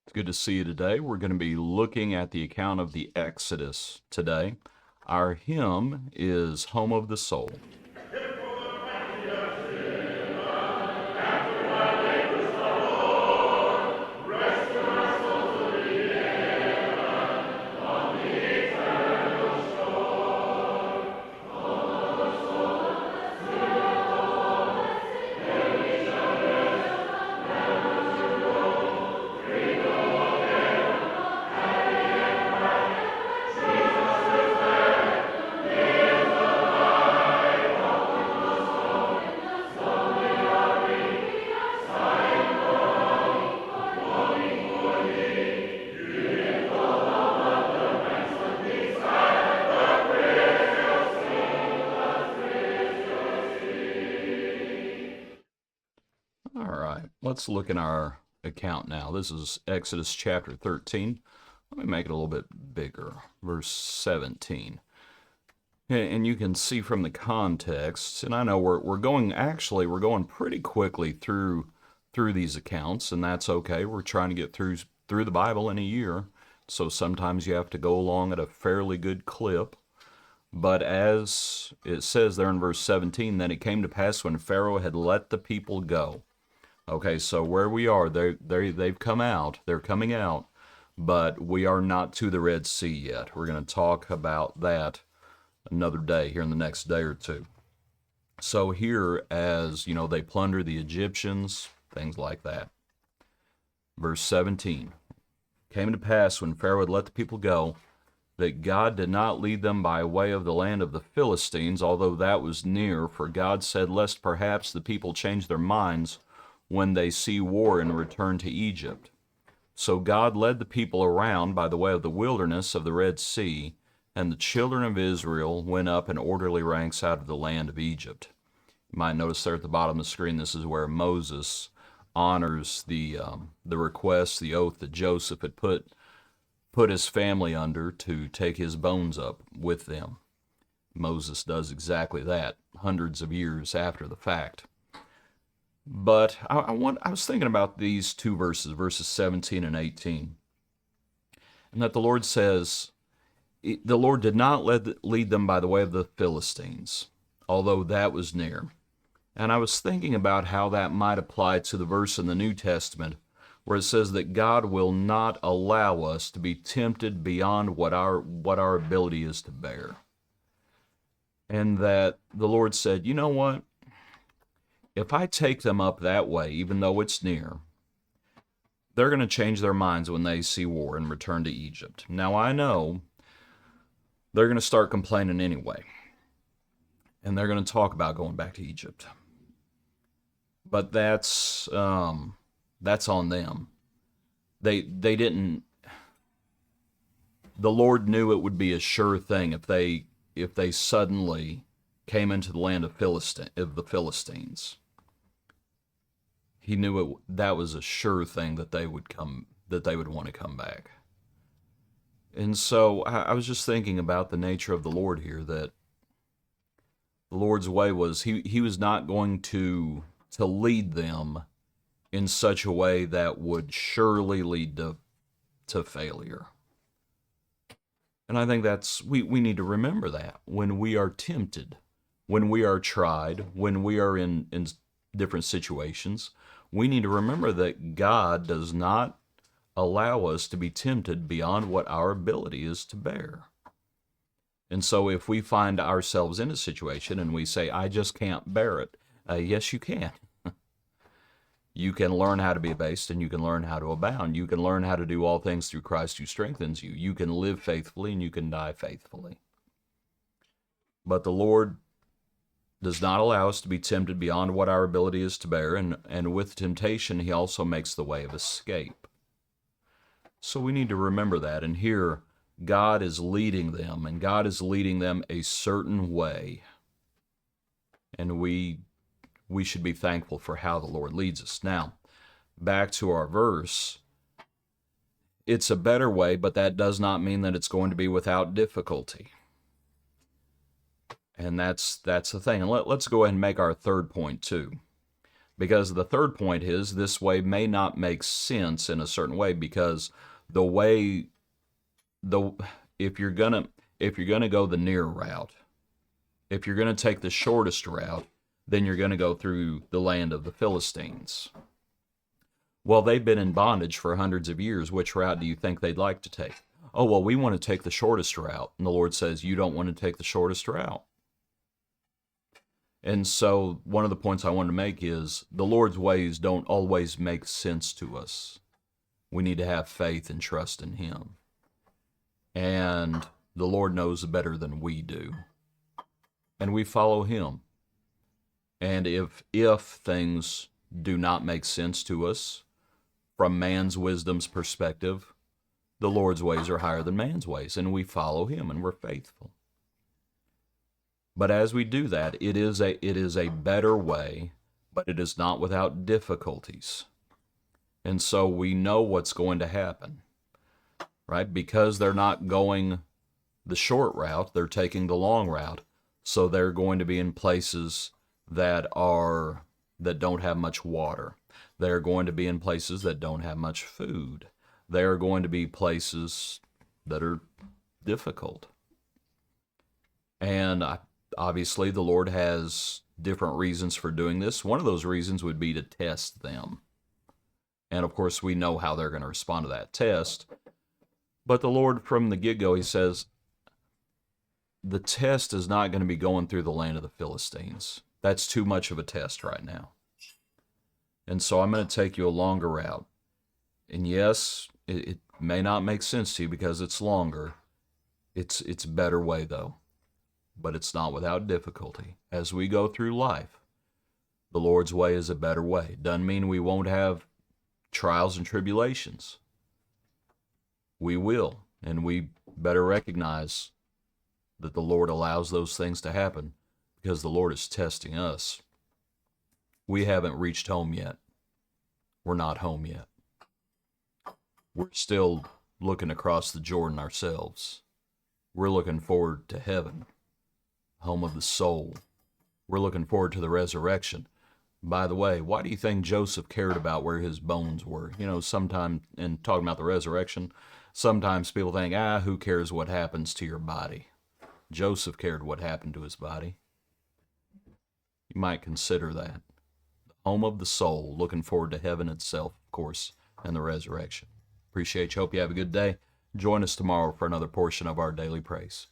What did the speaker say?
It's good to see you today. We're going to be looking at the account of the Exodus today. Our hymn is Home of the Soul. All right, let's look in our account now. This is Exodus chapter 13. Let me make it a little bit bigger. Verse 17. And you can see from the context, and I know we're going pretty quickly through these accounts, and that's okay. We're trying to get through the Bible in a year, so sometimes you have to go along at a fairly good clip. But as it says there in verse 17, then it came to pass when Pharaoh had let the people go. Okay, so where we are, they've come out, they're coming out, but we are not to the Red Sea yet. We're going to talk about that another day here in the next day or two. So here, as you know, they plunder the Egyptians, things like that. Verse 17, came to pass when Pharaoh had let the people go, that God did not lead them by way of the land of the Philistines, although that was near, for God said, lest perhaps the people change their minds when they see war and return to Egypt. So God led the people around by the way of the wilderness of the Red Sea, and the children of Israel went up in orderly ranks out of the land of Egypt. You might notice there at the bottom of the screen, this is where Moses honors the request, the oath that Joseph had put his family under to take his bones up with them. Moses does exactly that hundreds of years after the fact. But I was thinking about these two verses, verses 17 and 18, and that the Lord says, the Lord did not lead them by the way of the Philistines, although that was near. And I was thinking about how that might apply to the verse in the New Testament where it says that God will not allow us to be tempted beyond what our ability is to bear. And that the Lord said, you know what? If I take them up that way, even though it's near, they're going to change their minds when they see war and return to Egypt. Now, I know they're going to start complaining anyway, and they're going to talk about going back to Egypt. But that's on them. They didn't. The Lord knew it would be a sure thing if they suddenly came into the land of the Philistines. He knew that was a sure thing that they would want to come back. And so I was just thinking about the nature of the Lord here, that the Lord's way was he was not going to lead them in such a way that would surely lead to failure. And I think we need to remember that when we are tempted, when we are tried, when we are in different situations, we need to remember that God does not allow us to be tempted beyond what our ability is to bear. And so if we find ourselves in a situation and we say, I just can't bear it, yes, you can. You can learn how to be abased and you can learn how to abound. You can learn how to do all things through Christ who strengthens you. You can live faithfully and you can die faithfully. But the Lord does not allow us to be tempted beyond what our ability is to bear, and with temptation, he also makes the way of escape. So we need to remember that, and here, God is leading them, and God is leading them a certain way. And we should be thankful for how the Lord leads us. Now, back to our verse, it's a better way, but that does not mean that it's going to be without difficulty. And that's the thing. And let's go ahead and make our third point too. Because the third point is this way may not make sense in a certain way, because the way the if you're gonna go the near route, if you're gonna take the shortest route, then you're gonna go through the land of the Philistines. Well, they've been in bondage for hundreds of years. Which route do you think they'd like to take? Oh, well, we want to take the shortest route. And the Lord says, you don't want to take the shortest route. And so one of the points I wanted to make is the Lord's ways don't always make sense to us. We need to have faith and trust in Him. And the Lord knows better than we do. And we follow Him. And if things do not make sense to us from man's wisdom's perspective, the Lord's ways are higher than man's ways, and we follow Him and we're faithful. But as we do that, it is a better way, but it is not without difficulties. And so we know what's going to happen, right? Because they're not going the short route, they're taking the long route. So they're going to be in places that don't have much water. They're going to be in places that don't have much food. They're going to be places that are difficult. And obviously, the Lord has different reasons for doing this. One of those reasons would be to test them. And of course, we know how they're going to respond to that test. But the Lord, from the get-go, He says, the test is not going to be going through the land of the Philistines. That's too much of a test right now. And so I'm going to take you a longer route. And yes, it may not make sense to you because it's longer. It's a better way, though. But it's not without difficulty. As we go through life, the Lord's way is a better way. Doesn't mean we won't have trials and tribulations. We will. And we better recognize that the Lord allows those things to happen because the Lord is testing us. We haven't reached home yet. We're not home yet. We're still looking across the Jordan ourselves. We're looking forward to heaven, home of the soul. We're looking forward to the resurrection. By the way, why do you think Joseph cared about where his bones were? You know, sometimes, in talking about the resurrection, sometimes people think, who cares what happens to your body? Joseph cared what happened to his body. You might consider that. The home of the soul, looking forward to heaven itself, of course, and the resurrection. Appreciate you. Hope you have a good day. Join us tomorrow for another portion of our Daily Praise.